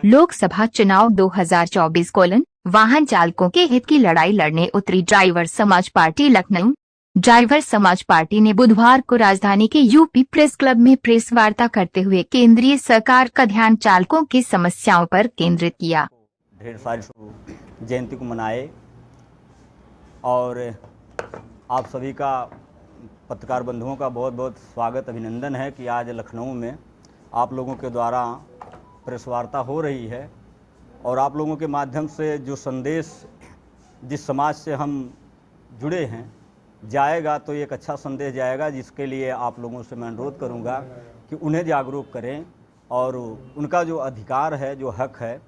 लोकसभा चुनाव 2024 वाहन चालकों के हित की लड़ाई लड़ने उतरी ड्राइवर समाज पार्टी लखनऊ। ड्राइवर समाज पार्टी ने बुधवार को राजधानी के यूपी प्रेस क्लब में प्रेस वार्ता करते हुए केंद्रीय सरकार का ध्यान चालकों की समस्याओं पर केंद्रित किया। ढेर सारी जयंती को मनाए और आप सभी का पत्रकार बंधुओं का बहुत बहुत स्वागत अभिनंदन है कि आज लखनऊ में आप लोगों के द्वारा प्रेस वार्ता हो रही है और आप लोगों के माध्यम से जो संदेश जिस समाज से हम जुड़े हैं जाएगा तो एक अच्छा संदेश जाएगा, जिसके लिए आप लोगों से मैं अनुरोध करूंगा कि उन्हें जागरूक करें और उनका जो अधिकार है, जो हक है,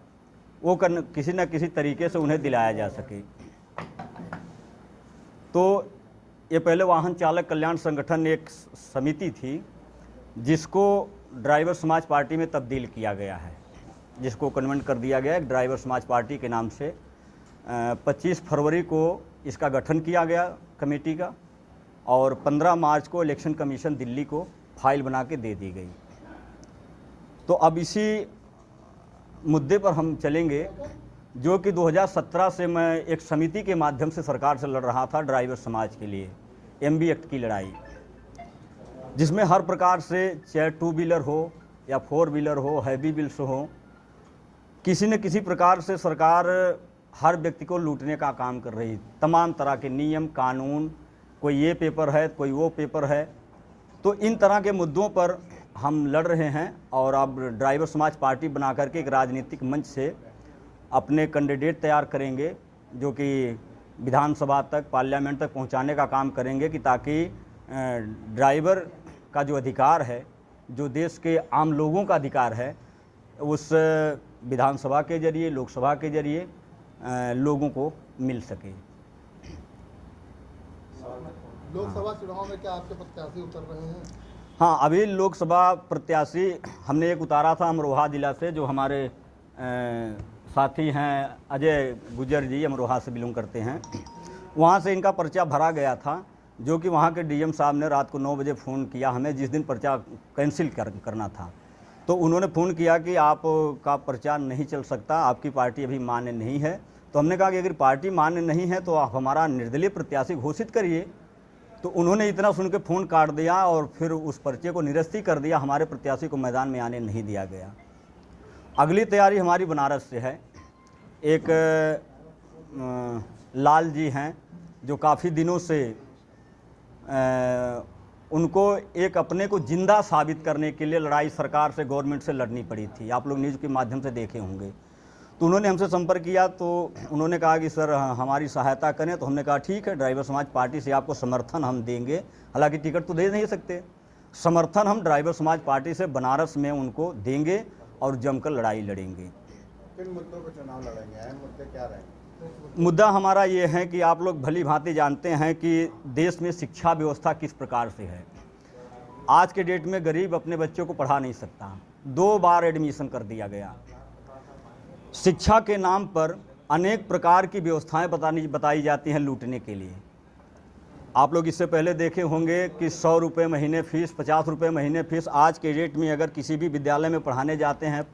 वो किसी न किसी तरीके से उन्हें दिलाया जा सके। तो ये पहले वाहन चालक कल्याण संगठन एक समिति थी जिसको ड्राइवर समाज पार्टी में तब्दील किया गया है, जिसको कन्वर्ट कर दिया गया है ड्राइवर समाज पार्टी के नाम से। 25 फरवरी को इसका गठन किया गया कमेटी का और 15 मार्च को इलेक्शन कमीशन दिल्ली को फाइल बना के दे दी गई। तो अब इसी मुद्दे पर हम चलेंगे, जो कि 2017 से मैं एक समिति के माध्यम से सरकार से लड़ रहा था ड्राइवर समाज के लिए, एमबी एक्ट की लड़ाई, जिसमें हर प्रकार से चाहे 2 व्हीलर हो या 4 व्हीलर हो, हैवी व्हील्स हो, किसी न किसी प्रकार से सरकार हर व्यक्ति को लूटने का काम कर रही। तमाम तरह के नियम कानून, कोई ये पेपर है, कोई वो पेपर है। तो इन तरह के मुद्दों पर हम लड़ रहे हैं और अब ड्राइवर समाज पार्टी बना करके एक राजनीतिक मंच से अपने कैंडिडेट तैयार करेंगे, जो कि विधानसभा तक, पार्लियामेंट तक पहुंचाने का काम करेंगे, कि ताकि ड्राइवर का जो अधिकार है, जो देश के आम लोगों का अधिकार है, उस विधानसभा के जरिए, लोकसभा के जरिए लोगों को मिल सके। लोकसभा चुनाव में क्या आपके प्रत्याशी उतर रहे हैं? हाँ, अभी लोकसभा प्रत्याशी हमने एक उतारा था अमरोहा जिला से, जो हमारे साथी हैं अजय गुजर जी, अमरोहा से बिलोंग करते हैं। वहाँ से इनका पर्चा भरा गया था, जो कि वहाँ के डीएम साहब ने रात को 9 बजे फ़ोन किया हमें, जिस दिन पर्चा कैंसिल करना था। तो उन्होंने फ़ोन किया कि आपका पर्चा नहीं चल सकता, आपकी पार्टी अभी मान्य नहीं है। तो हमने कहा कि अगर पार्टी मान्य नहीं है तो आप हमारा निर्दलीय प्रत्याशी घोषित करिए। तो उन्होंने इतना सुन के फ़ोन काट दिया और फिर उस पर्चे को निरस्त कर दिया, हमारे प्रत्याशी को मैदान में आने नहीं दिया गया। अगली तैयारी हमारी बनारस से है। एक लाल जी हैं, जो काफ़ी दिनों से उनको एक अपने को जिंदा साबित करने के लिए लड़ाई सरकार से, गवर्नमेंट से लड़नी पड़ी थी। आप लोग न्यूज़ के माध्यम से देखे होंगे। तो उन्होंने हमसे संपर्क किया, तो उन्होंने कहा कि सर हमारी सहायता करें। तो हमने कहा ठीक है, ड्राइवर समाज पार्टी से आपको समर्थन हम देंगे। हालांकि टिकट तो दे नहीं सकते, समर्थन हम ड्राइवर समाज पार्टी से बनारस में उनको देंगे और जमकर लड़ाई लड़ेंगे। किन मुद्दों पर चुनाव लड़ेंगे? अहम मुद्दे क्या रहेंगे? मुद्दा हमारा ये है कि आप लोग भली भांति जानते हैं कि देश में शिक्षा व्यवस्था किस प्रकार से है। आज के डेट में गरीब अपने बच्चों को पढ़ा नहीं सकता, 2 बार एडमिशन कर दिया गया। शिक्षा के नाम पर अनेक प्रकार की व्यवस्थाएं बताई जाती हैं लूटने के लिए। आप लोग इससे पहले देखे होंगे कि 100 रुपये महीने फीस, 50 रुपये महीने फीस। आज के डेट में अगर किसी भी विद्यालय में पढ़ाने जाते हैं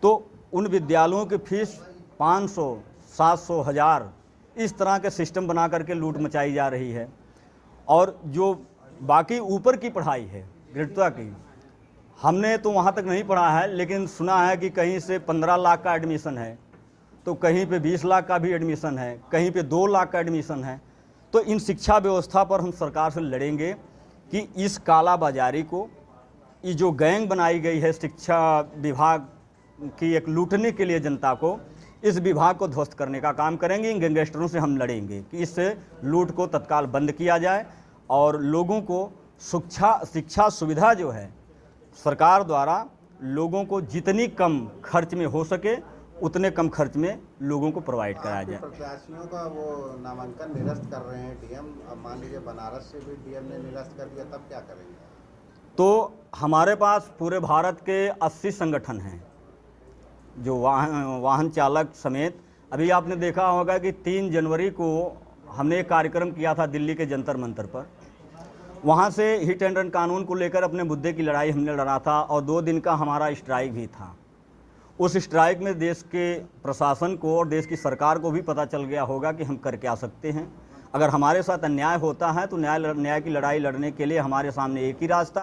तो उन विद्यालयों की फीस 500, 700, 1000 इस तरह के सिस्टम बना करके लूट मचाई जा रही है। और जो बाकी ऊपर की पढ़ाई है ग्रेजुएट की, हमने तो वहाँ तक नहीं पढ़ा है, लेकिन सुना है कि कहीं से 15 लाख का एडमिशन है, तो कहीं पे 20 लाख का भी एडमिशन है, कहीं पे 2 लाख का एडमिशन है। तो इन शिक्षा व्यवस्था पर हम सरकार से लड़ेंगे कि इस काला बाजारी को, ये जो गैंग बनाई गई है शिक्षा विभाग की एक लूटने के लिए जनता को, इस विभाग को ध्वस्त करने का काम करेंगे। इन गैंगस्टरों से हम लड़ेंगे कि इस लूट को तत्काल बंद किया जाए और लोगों को शिक्षा सुविधा जो है सरकार द्वारा लोगों को जितनी कम खर्च में हो सके उतने कम खर्च में लोगों को प्रोवाइड कराया जाए। प्रत्याशियों का वो नामांकन निरस्त कर रहे हैं डीएम। अब मान लीजिए बनारस से भी डीएम ने निरस्त कर दिया, तब क्या करेंगे? तो हमारे पास पूरे भारत के 80 संगठन हैं जो वाहन चालक समेत। अभी आपने देखा होगा कि 3 जनवरी को हमने एक कार्यक्रम किया था दिल्ली के जंतर मंतर पर। वहाँ से हिट एंड रन कानून को लेकर अपने मुद्दे की लड़ाई हमने लड़ा था और 2 दिन का हमारा स्ट्राइक भी था। उस स्ट्राइक में देश के प्रशासन को और देश की सरकार को भी पता चल गया होगा कि हम कर क्या सकते हैं। अगर हमारे साथ अन्याय होता है तो न्याय की लड़ाई लड़ने के लिए हमारे सामने एक ही रास्ता